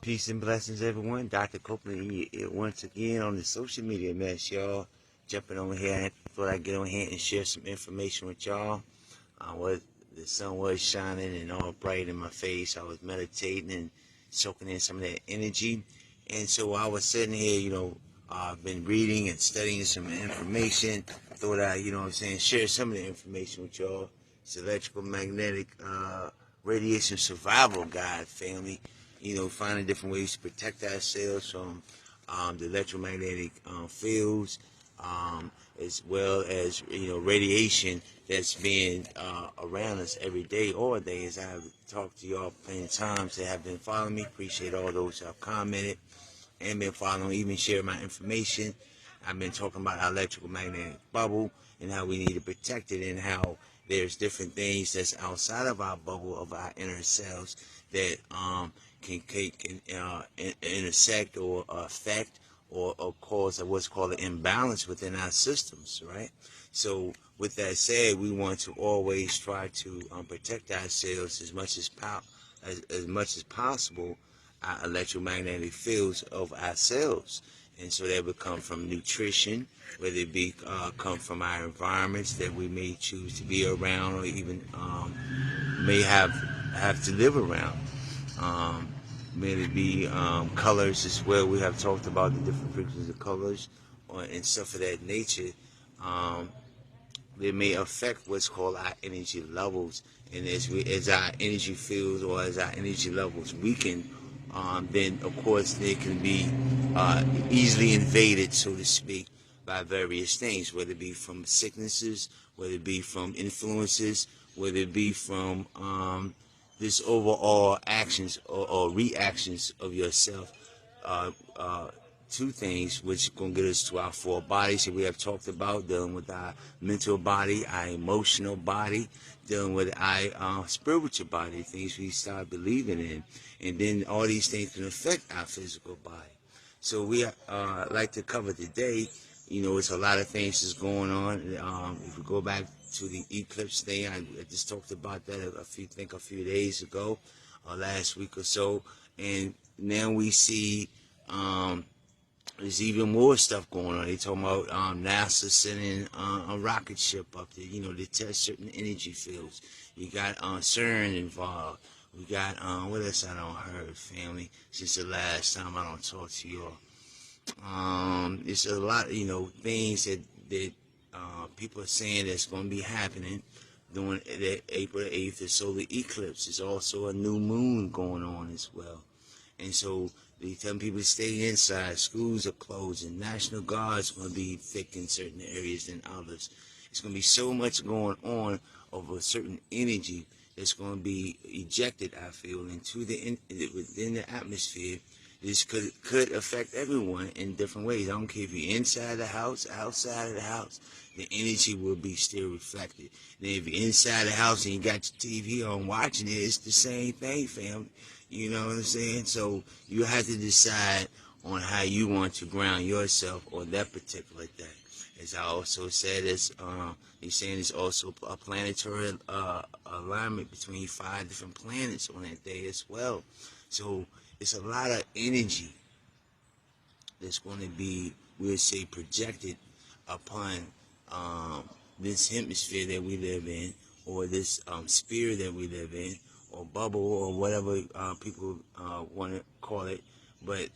Peace and blessings, everyone. Doctah Copeland in your ear once again on the social media mess, y'all. Jumping on here, I thought I'd get on here and share some information with y'all. What the sun was shining and all bright in my face. I was meditating and soaking in some of that energy. And so I was sitting here, I've been reading and studying some information. Thought I, share some of the information with y'all. It's electrical magnetic radiation survival guide, family. Finding different ways to protect ourselves from the electromagnetic fields, as well as radiation that's being around us every day, all day. As I've talked to y'all plenty of times that have been following me, appreciate all those who have commented and been following, even share my information. I've been talking about our electrical magnetic bubble and how we need to protect it, and how there's different things that's outside of our bubble of our inner selves that can intersect or affect or cause what's called an imbalance within our systems, right? So with that said, we want to always try to protect ourselves as much as possible, our electromagnetic fields of ourselves. And so that would come from nutrition, whether it be come from our environments that we may choose to be around, or even may have to live around. May it be colors as well. We have talked about the different frequencies of colors and stuff of that nature. They may affect what's called our energy levels, and as our energy fields or as our energy levels weaken, then of course they can be easily invaded, so to speak, by various things, whether it be from sicknesses, whether it be from influences, whether it be from this overall actions or reactions of yourself uh, uh, to things, which gonna get us to our four bodies that we have talked about, dealing with our mental body, our emotional body, dealing with our spiritual body, things we start believing in, and then all these things can affect our physical body. So we like to cover today. It's a lot of things that's going on. If we go back to the eclipse thing, I just talked about that a few days ago, or last week or so, and now we see there's even more stuff going on. They talking about NASA sending a rocket ship up there, to test certain energy fields. You got CERN involved. We got what else I don't heard, family, since the last time I don't talk to y'all. It's a lot, things that people are saying that's going to be happening during that April 8th, the solar eclipse. There's also a new moon going on as well. And so they tell people to stay inside. Schools are closing. National Guard's going to be thick in certain areas than others. It's going to be so much going on of a certain energy that's going to be ejected, I feel, into within the atmosphere. This could affect everyone in different ways. I don't care if you're inside the house, outside of the house. The energy will be still reflected. And if you're inside the house and you got your TV on watching it, it's the same thing, family. You know what I'm saying? So you have to decide on how you want to ground yourself on that particular day. As I also said, he's saying there's also a planetary alignment between 5 different planets on that day as well. So it's a lot of energy that's going to be, we'll say, projected upon this hemisphere that we live in, or this sphere that we live in, or bubble, or whatever people want to call it, but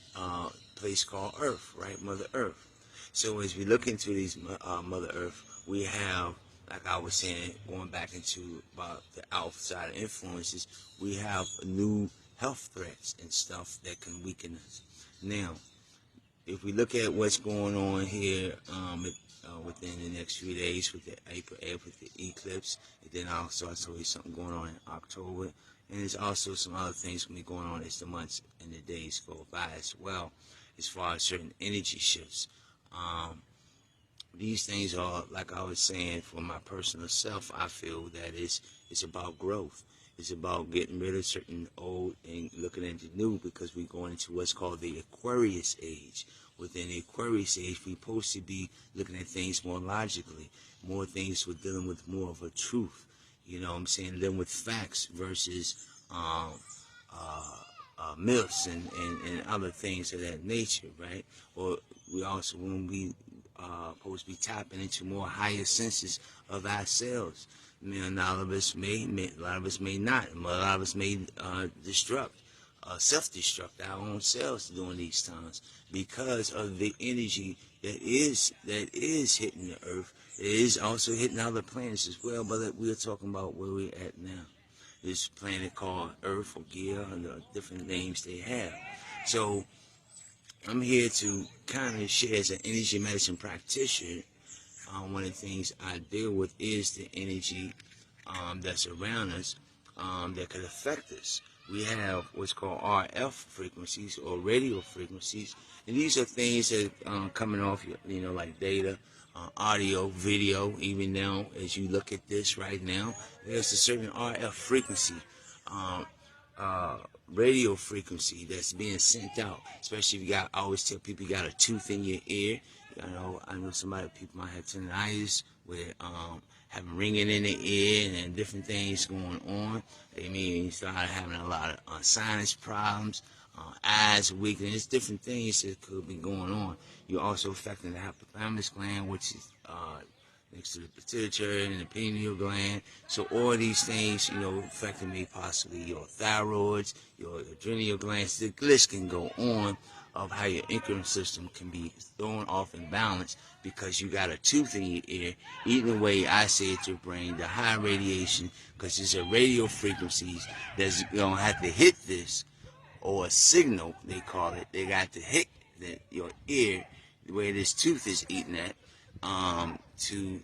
place called Earth, right? Mother Earth. So as we look into these Mother Earth, we have, like I was saying, going back into about the outside influences, we have new health threats and stuff that can weaken us. Now, if we look at what's going on here within the next few days with the April 8th, with the eclipse, and then also I saw you something going on in October, and there's also some other things going to be going on as the months and the days go by as well, as far as certain energy shifts. These things are, like I was saying, for my personal self, I feel that it's about growth. It's about getting rid of certain old and looking into new, because we're going into what's called the Aquarius age. Within the Aquarius age, we're supposed to be looking at things more logically, more things we're dealing with more of a truth. You know what I'm saying? Dealing with facts versus myths and other things of that nature, right? Or we also, when we supposed to be tapping into more higher senses of ourselves. I mean, a lot of us may not. A lot of us may self-destruct our own selves during these times because of the energy that is hitting the earth. It is also hitting other planets as well, but we're talking about where we're at now. This planet called Earth or Gaia and the different names they have. So I'm here to kind of share as an energy medicine practitioner. One of the things I deal with is the energy that's around us that could affect us. We have what's called RF frequencies or radio frequencies, and these are things that coming off, like data, audio, video. Even now, as you look at this right now, there's a certain RF frequency, um, uh, radio frequency that's being sent out. Especially if I always tell people you got a tooth in your ear. I know people might have tinnitus with having ringing in the ear and different things going on. They may start having a lot of sinus problems, eyes weakening. There's different things that could be going on. You're also affecting the hypothalamus gland, which is next to the pituitary and the pineal gland. So all these things, affecting me possibly your thyroids, your adrenal glands. The list can go on of how your endocrine system can be thrown off in balance because you got a tooth in your ear, eating away, I say, to your brain, the high radiation, because it's a radio frequencies that's going to have to hit this, or a signal, they call it. They got to hit your ear, where this tooth is eating at, to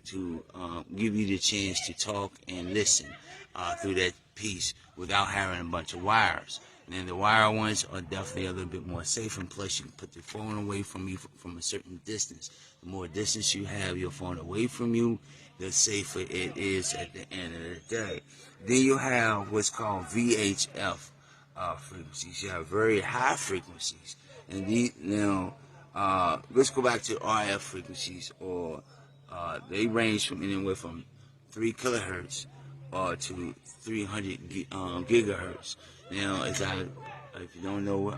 give you the chance to talk and listen through that piece without having a bunch of wires. And the wire ones are definitely a little bit more safe, and plus you can put the phone away from you from a certain distance. The more distance you have your phone away from you, the safer it is at the end of the day. Then you have what's called VHF frequencies. You have very high frequencies. And let's go back to RF frequencies, or they range from anywhere from 3 kilohertz to 300 gigahertz. Now, if you don't know,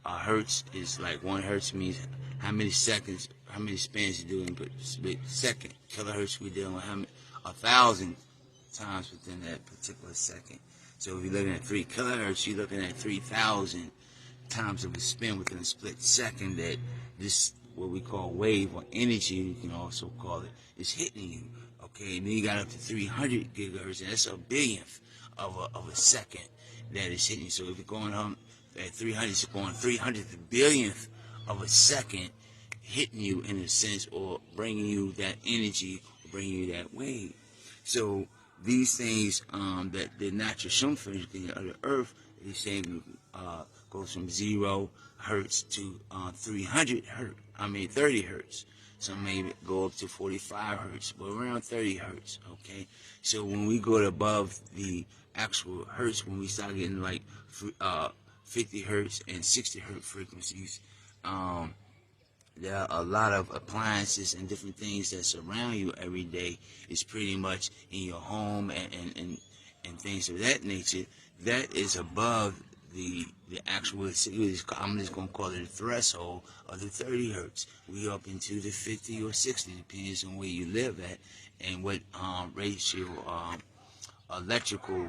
hertz is like 1 hertz means how many seconds, how many spans you do in a second. Kilohertz, we're dealing with 1,000 times within that particular second. So if you're looking at 3 kilohertz, you're looking at 3,000 times of a spin within a split second that this, what we call wave or energy, you can also call it, is hitting you. Okay, and then you got up to 300 gigahertz, and that's a billionth of a second that is hitting you. So if you're going at 300, it's going 300th billionth of a second hitting you in a sense, or bringing you that energy, or bringing you that wave. So these things that the natural shumfers of the earth, they say goes from 0 hertz to 300 hertz. 30 hertz. Some may go up to 45 hertz, but around 30 hertz. Okay. So when we go above the actual hertz, when we start getting like 50 hertz and 60 hertz frequencies, there are a lot of appliances and different things that surround you every day. It's pretty much in your home and things of that nature that is above the actual, I'm just going to call it a threshold of the 30 hertz. We up into the 50 or 60, depends on where you live at and what ratio electrical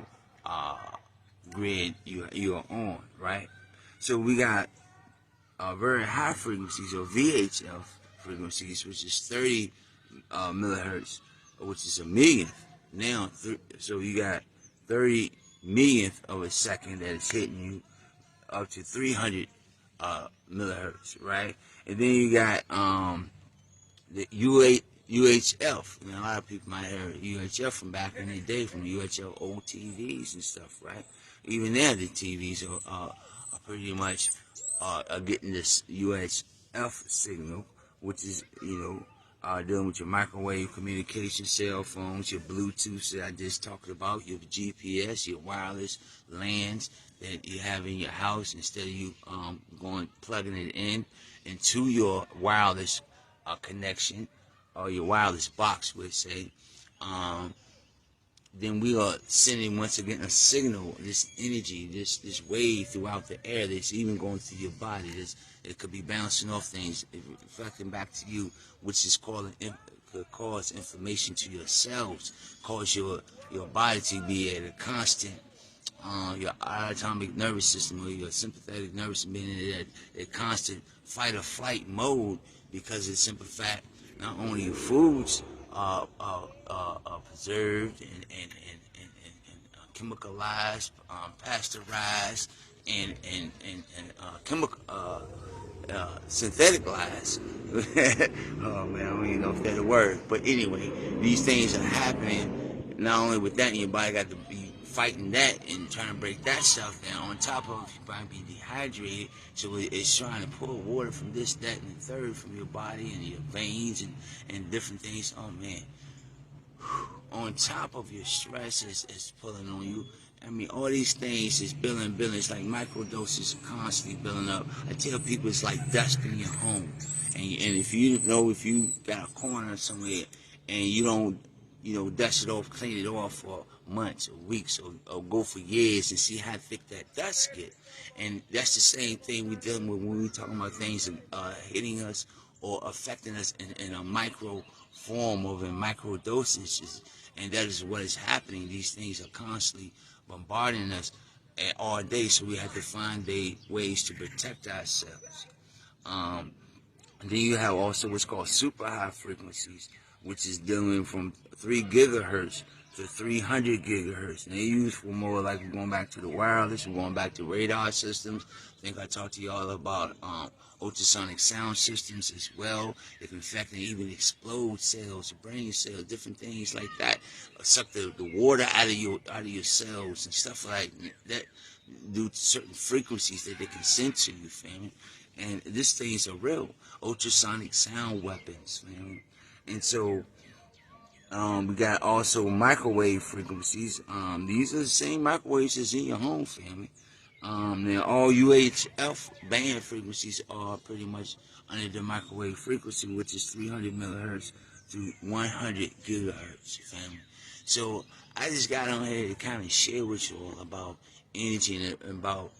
grid you are on, right? So we got very high frequencies, or VHF frequencies, which is 30 millihertz, which is a millionth. Now, so you got 30 millionth of a second that is hitting you, up to 300 millihertz, right? And then you got the UHF. A lot of people might have heard UHF from back in the day, from the UHF old TVs and stuff, right? Even now, the TVs are pretty much getting this UHF signal, which is, dealing with your microwave communication, cell phones, your Bluetooth that I just talked about, your GPS, your wireless LANs that you have in your house, instead of you plugging it into your wireless connection, or your wireless box, would say. then we are sending once again a signal, this energy, this wave throughout the air that's even going through your body. It could be bouncing off things, reflecting back to you, which is could cause inflammation to your cells, cause your body to be at a constant, your autonomic nervous system or your sympathetic nervous system being in a constant fight or flight mode, because of the simple fact not only your foods are preserved and chemicalized, pasteurized, and chemical syntheticalized. Oh man, I don't even know if that's a word, but anyway, these things are happening. Not only with that, your body got to be fighting that and trying to break that stuff down. On top of your body being dehydrated, so it's trying to pull water from this, that, and the third from your body and your veins and different things. Oh man. On top of your stress is pulling on you. I mean, all these things is building. It's like microdoses constantly building up. I tell people it's like dust in your home. And if you got a corner somewhere and you don't, dust it off, clean it off for months or weeks or go for years and see how thick that dust get. And that's the same thing we're dealing with when we're talking about things hitting us or affecting us in a micro form of in micro dosages. And that is what is happening. These things are constantly bombarding us all day, so we have to find ways to protect ourselves. Then you have also what's called super high frequencies, which is dealing from 3 gigahertz to 300 gigahertz. And they're used for more like we're going back to the wireless, we're going back to radar systems. I think I talked to y'all about ultrasonic sound systems as well. It can affect and even explode cells, brain cells, different things like that. Suck the water out of your cells and stuff like that due to certain frequencies that they can send to you, family. And these things are real. Ultrasonic sound weapons, man. And so we got also microwave frequencies. These are the same microwaves as in your home, family. Now all UHF band frequencies are pretty much under the microwave frequency, which is 300 millihertz to 100 gigahertz, family. So I just got on here to kind of share with you all about energy and about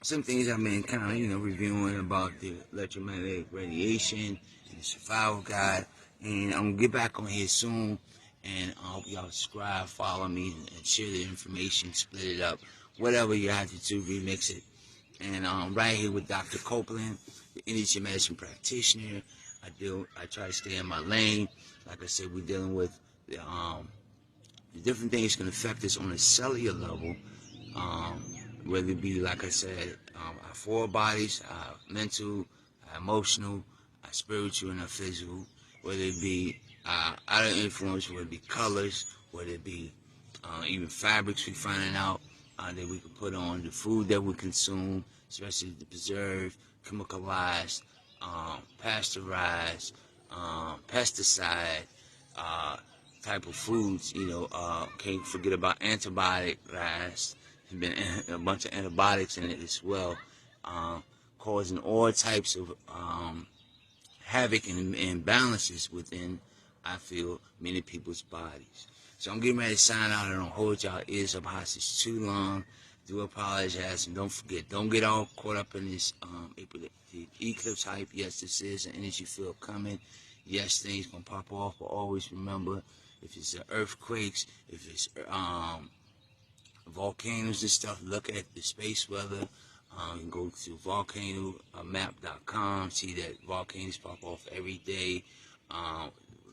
some things I've been kind of, reviewing about the electromagnetic radiation and the survival guide. And I'm going to get back on here soon. And I hope y'all subscribe, follow me, and share the information, split it up. Whatever you have to do, remix it. And right here with Doctah Copeland, the energy medicine practitioner. I try to stay in my lane. Like I said, we're dealing with the different things can affect us on a cellular level. Whether it be, like I said, our 4 bodies, our mental, our emotional, our spiritual, and our physical. Whether it be outer influence, whether it be colors, whether it be even fabrics we're finding out that we can put on, the food that we consume, especially the preserved, chemicalized, pasteurized, pesticide type of foods. Can't forget about antibiotic rise. There's been a bunch of antibiotics in it as well, causing all types of havoc and imbalances within, I feel, many people's bodies. So I'm getting ready to sign out. I don't hold y'all ears up hostage too long. Do apologize, and don't forget, don't get all caught up in this the eclipse hype. Yes, this is an energy field coming. Yes, things gonna pop off, but always remember, if it's earthquakes, if it's volcanoes and stuff, look at the space weather. You can go to volcanomap.com, see that volcanoes pop off every day.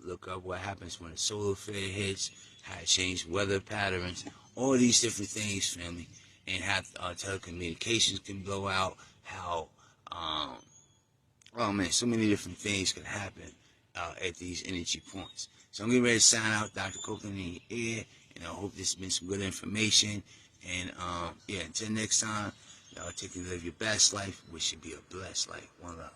Look up what happens when a solar flare hits, how it changes weather patterns, all these different things, family, and how telecommunications can blow out, how, oh man, so many different things can happen at these energy points. So I'm getting ready to sign out, Dr. Copeland in your ear, and I hope this has been some good information. And yeah, until next time, y'all take and live your best life, which should be a blessed life. One love.